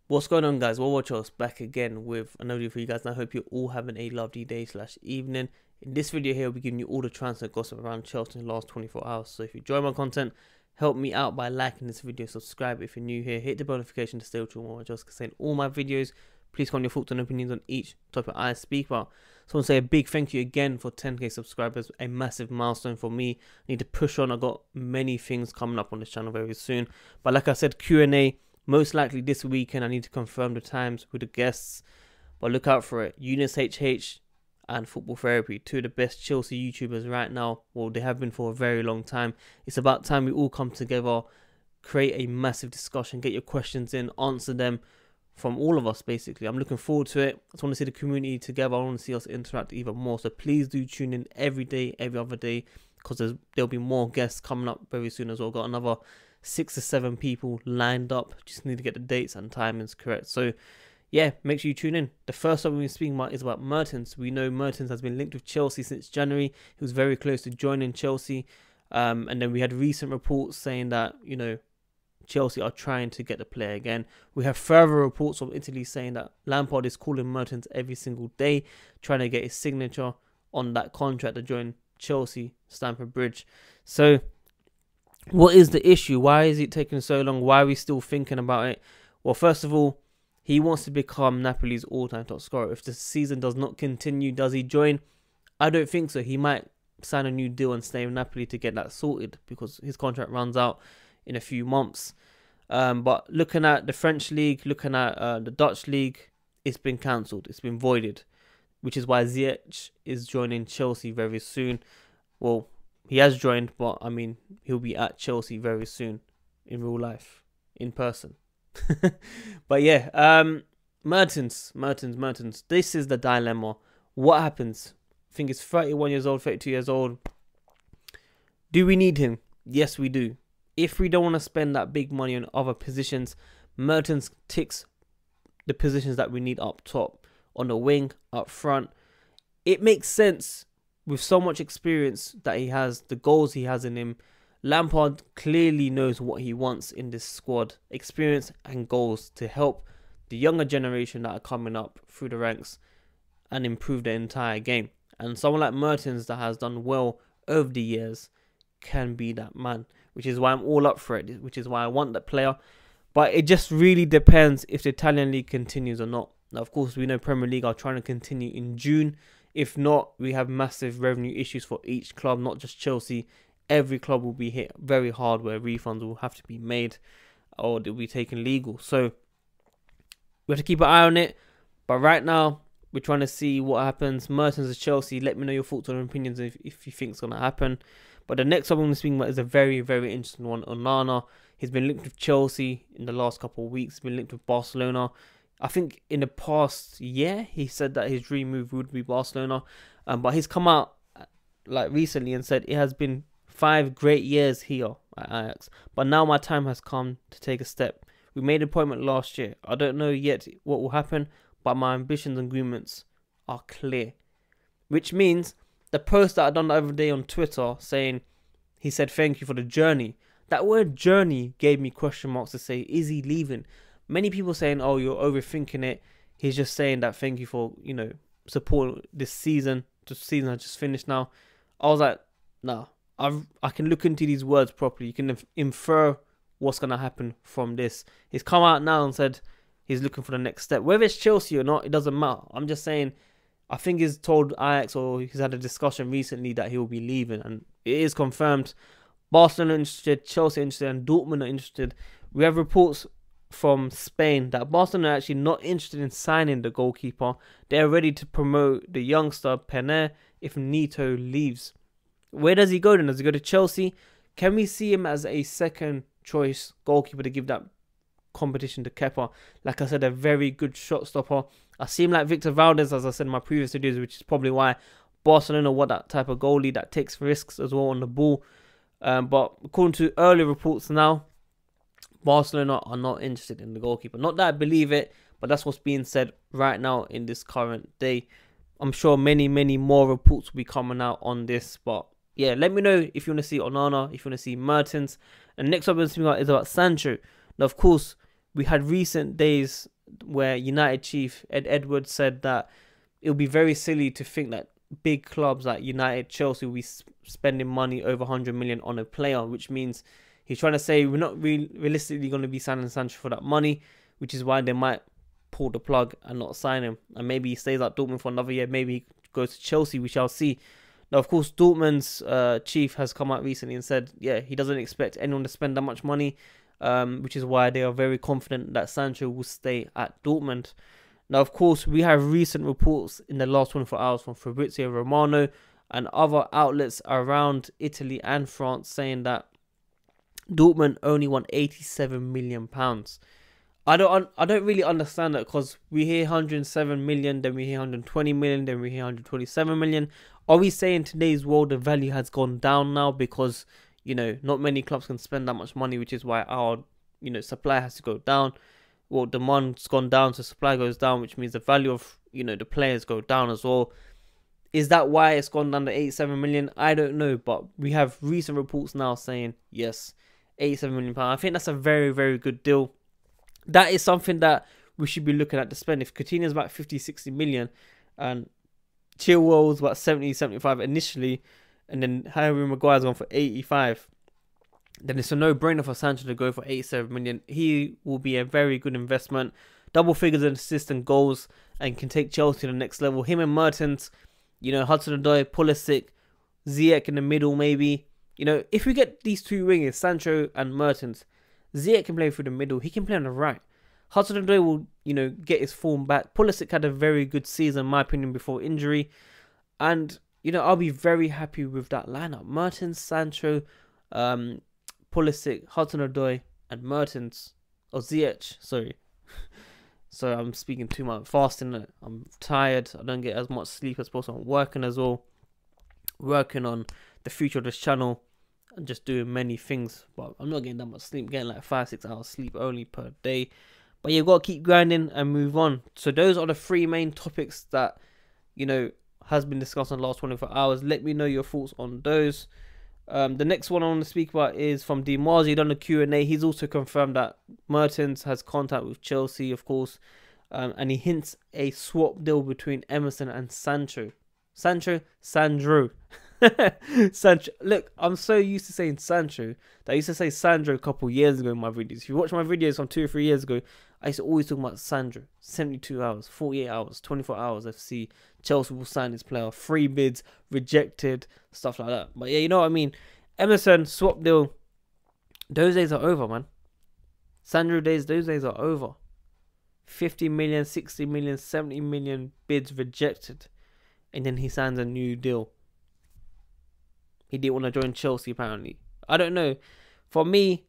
What's going on, guys? Watch us back again with another video for you guys, and I hope you're all having a lovely day / evening. In this video here, we'll be giving you all the transfer gossip around Chelsea in the last 24 hours. So if you enjoy my content, help me out by liking this video, subscribe if you're new here, hit the bell notification to stay with you more. Just saying all my videos. Please comment your thoughts and opinions on each topic I speak about. So I want to say a big thank you again for 10k subscribers, a massive milestone for me. I need to push on. I got many things coming up on this channel very soon. But like I said, Q&A. Most likely this weekend. I need to confirm the times with the guests, but look out for it. Eunice HH and Football Therapy, two of the best Chelsea YouTubers right now. Well, they have been for a very long time. It's about time we all come together, create a massive discussion, get your questions in, answer them from all of us, basically. I'm looking forward to it. I just want to see the community together. I want to see us interact even more. So please do tune in every day, every other day, because there'll be more guests coming up very soon as well. Got another 6 to 7 people lined up. Just need to get the dates and timings correct. So yeah, make sure you tune in. The first one we're speaking about is about Mertens. We know Mertens has been linked with Chelsea since January. He was very close to joining Chelsea, and then we had recent reports saying that, you know, Chelsea are trying to get the player again. We have further reports from Italy saying that Lampard is calling Mertens every single day, trying to get his signature on that contract to join Chelsea, Stamford Bridge. So what is the issue? Why is it taking so long? Why are we still thinking about it? Well, first of all, he wants to become Napoli's all-time top scorer. If the season does not continue, does he join? I don't think so. He might sign a new deal and stay in Napoli to get that sorted, because his contract runs out in a few months. But looking at the French league, looking at the Dutch league, it's been cancelled. It's been voided, which is why Ziyech is joining Chelsea very soon. Well, he has joined, but I mean, he'll be at Chelsea very soon in real life, in person. But yeah, Mertens. This is the dilemma. What happens? I think he's 31 years old, 32 years old. Do we need him? Yes, we do. If we don't want to spend that big money on other positions, Mertens ticks the positions that we need up top, on the wing, up front. It makes sense. With so much experience that he has, the goals he has in him, Lampard clearly knows what he wants in this squad. Experience and goals to help the younger generation that are coming up through the ranks and improve the entire game. And someone like Mertens that has done well over the years can be that man, which is why I'm all up for it, which is why I want that player. But it just really depends if the Italian league continues or not. Now, of course, we know Premier League are trying to continue in June. If not, we have massive revenue issues for each club, not just Chelsea. Every club will be hit very hard where refunds will have to be made or they'll be taken legal. So we have to keep an eye on it. But right now, we're trying to see what happens. Mertens is Chelsea. Let me know your thoughts and opinions if you think it's going to happen. But the next one I'm going to speak about is a very, very interesting one. Onana. He's been linked with Chelsea in the last couple of weeks. He's been linked with Barcelona. I think in the past year, he said that his dream move would be Barcelona. But he's come out like recently and said it has been 5 great years here at Ajax. But now my time has come to take a step. We made an appointment last year. I don't know yet what will happen, but my ambitions and agreements are clear. Which means the post that I done the other day on Twitter saying he said thank you for the journey. That word journey gave me question marks to say, is he leaving? Many people saying, oh, you're overthinking it. He's just saying that thank you for, you know, support this season. The season I just finished now. I was like, nah, I can look into these words properly. You can infer what's going to happen from this. He's come out now and said he's looking for the next step. Whether it's Chelsea or not, it doesn't matter. I'm just saying, I think he's told Ajax, or he's had a discussion recently that he will be leaving. And it is confirmed. Barcelona interested, Chelsea interested, and Dortmund are interested. We have reports from Spain that Barcelona are actually not interested in signing the goalkeeper. They're ready to promote the youngster Penner if Nito leaves. Where does he go then? Does he go to Chelsea? Can we see him as a second choice goalkeeper to give that competition to Kepa? Like I said, a very good shot stopper. I see him like Victor Valdez, as I said in my previous videos, which is probably why Barcelona want that type of goalie that takes risks as well on the ball. But according to early reports now, Barcelona are not interested in the goalkeeper. Not that I believe it, but that's what's being said right now in this current day. I'm sure many more reports will be coming out on this. But yeah, let me know if you want to see Onana, if you want to see Mertens. And next up, we're speaking about is about Sancho. Now, of course, we had recent days where United chief Ed Edwards said that it would be very silly to think that big clubs like United, Chelsea will be spending money over 100 million on a player, which means he's trying to say we're not realistically going to be signing Sancho for that money, which is why they might pull the plug and not sign him. And maybe he stays at Dortmund for another year. Maybe he goes to Chelsea. We shall see. Now, of course, Dortmund's chief has come out recently and said, yeah, he doesn't expect anyone to spend that much money, which is why they are very confident that Sancho will stay at Dortmund. Now, of course, we have recent reports in the last 24 hours from Fabrizio Romano and other outlets around Italy and France saying that Dortmund only want £87 million. I don't really understand that, because we hear 107 million, then we hear 120 million, then we hear 127 million. Are we saying in today's world the value has gone down now because, you know, not many clubs can spend that much money, which is why our, you know, supply has to go down? Well, demand's gone down, so supply goes down, which means the value of, you know, the players go down as well. Is that why it's gone down to 87 million? I don't know, but we have recent reports now saying, yes, 87 million pounds. I think that's a very, very good deal. That is something that we should be looking at to spend. If Coutinho's about 50, 60 million and Chilwell's about 70, 75 initially, and then Harry Maguire's gone for 85, then it's a no-brainer for Sancho to go for 87 million. He will be a very good investment. Double figures in assists and goals, and can take Chelsea to the next level. Him and Mertens, you know, Hudson-Odoi, Pulisic, Ziyech in the middle maybe. You know, if we get these two wingers, Sancho and Mertens, Ziyech can play through the middle. He can play on the right. Hudson-Odoi will, you know, get his form back. Pulisic had a very good season, in my opinion, before injury. And, you know, I'll be very happy with that lineup. Mertens, Sancho, Pulisic, Hudson-Odoi, and Mertens. Or Ziyech, sorry. So I'm speaking too much. Fasting. I'm tired. I don't get as much sleep as possible. I'm working as well. Working on the future of this channel. And just doing many things. But I'm not getting that much sleep. I'm getting like 5-6 hours sleep only per day. But you've got to keep grinding and move on. So those are the three main topics that, you know, has been discussed in the last 24 hours. Let me know your thoughts on those. The next one I want to speak about is from Dimazi done the Q&A. He's also confirmed that Mertens has contact with Chelsea, of course. And he hints a swap deal between Emerson and Sancho. Sandro. Sancho. Look, I'm so used to saying Sancho that I used to say Sandro a couple years ago in my videos. If you watch my videos from 2 or 3 years ago, I used to always talk about Sandro. 72 hours, 48 hours, 24 hours FC. Chelsea will sign this player. 3 bids, rejected, stuff like that. But yeah, you know what I mean. Emerson, swap deal. Those days are over, man. Sandro days, those days are over. 50 million, 60 million, 70 million bids rejected. And then he signs a new deal. He didn't want to join Chelsea, apparently. I don't know. For me,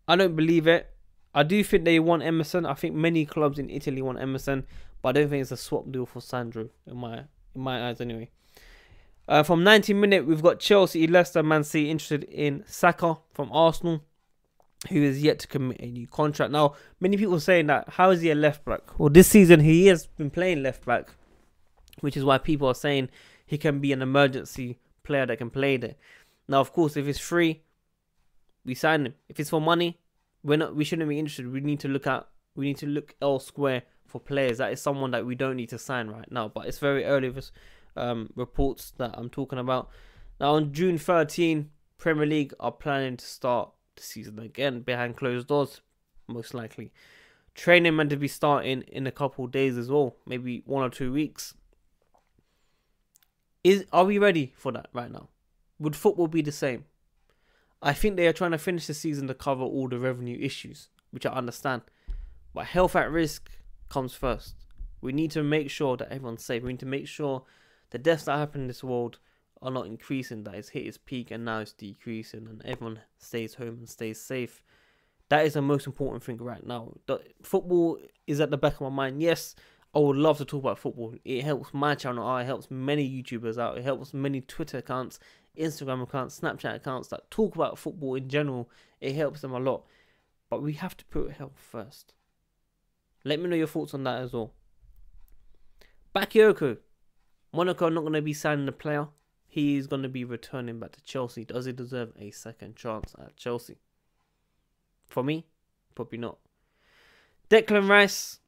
I don't believe it. I do think they want Emerson. I think many clubs in Italy want Emerson. But I don't think it's a swap deal for Sandro, in my eyes anyway. From 90 minutes, we've got Chelsea, Leicester, Man City interested in Saka from Arsenal, who is yet to commit a new contract. Now, many people are saying that, how is he a left back? Well, this season he has been playing left back, which is why people are saying he can be an emergency player that can play there. Now, of course, if it's free, we sign him. If it's for money, we shouldn't be interested. We need to look elsewhere for players. That is someone that we don't need to sign right now. But it's very early with reports that I'm talking about. Now, on June 13, Premier League are planning to start the season again behind closed doors, most likely. Training meant to be starting in a couple of days as well, maybe 1 or 2 weeks. Are we ready for that right now? Would football be the same? I think they are trying to finish the season to cover all the revenue issues, which I understand. But health at risk comes first. We need to make sure that everyone's safe. We need to make sure the deaths that happen in this world are not increasing, that it's hit its peak and now it's decreasing, and everyone stays home and stays safe. That is the most important thing right now. Football is at the back of my mind. Yes, I would love to talk about football. It helps my channel out. It helps many YouTubers out. It helps many Twitter accounts, Instagram accounts, Snapchat accounts that talk about football in general. It helps them a lot. But we have to put health first. Let me know your thoughts on that as well. Bakayoko. Monaco are not going to be signing the player. He is going to be returning back to Chelsea. Does he deserve a second chance at Chelsea? For me, probably not. Declan Rice.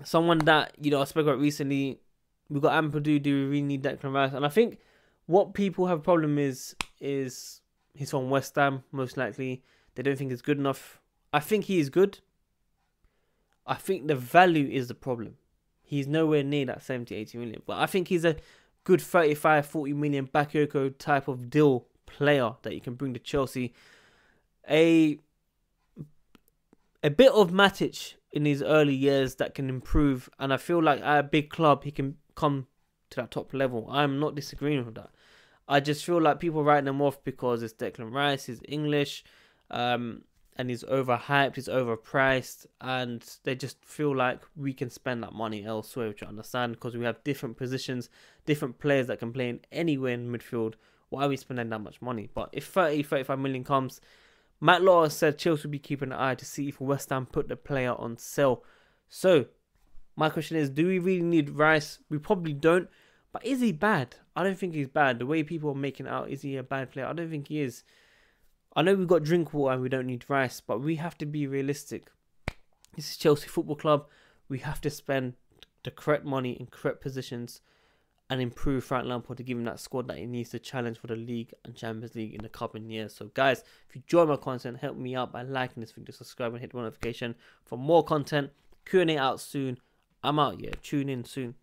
someone that, you know, I spoke about recently. We got Ampadu. Do we really need Declan Rice? And I think what people have a problem is he's from West Ham, most likely. They don't think he's good enough. I think he is good. I think the value is the problem. He's nowhere near that 70, 80 million. But I think he's a good 35, 40 million Bakayoko type of deal player that you can bring to Chelsea. A bit of Matic in his early years that can improve. And I feel like at a big club, he can come to that top level. I'm not disagreeing with that. I just feel like people write them off because it's Declan Rice, he's English, and he's overhyped, he's overpriced, and they just feel like we can spend that money elsewhere, which I understand, because we have different positions, different players that can play in anywhere in midfield. Why are we spending that much money? But if 30, 35 million comes, Matt Law said Chelsea will be keeping an eye to see if West Ham put the player on sale. So, my question is, do we really need Rice? We probably don't. But is he bad? I don't think he's bad. The way people are making out, is he a bad player? I don't think he is. I know we've got Drinkwater and we don't need Rice, but we have to be realistic. This is Chelsea Football Club. We have to spend the correct money in correct positions and improve Frank Lampard to give him that squad that he needs to challenge for the League and Champions League in the coming years. So guys, if you enjoy my content, help me out by liking this video, subscribe and hit the notification for more content. Q&A out soon. I'm out, yeah. Tune in soon.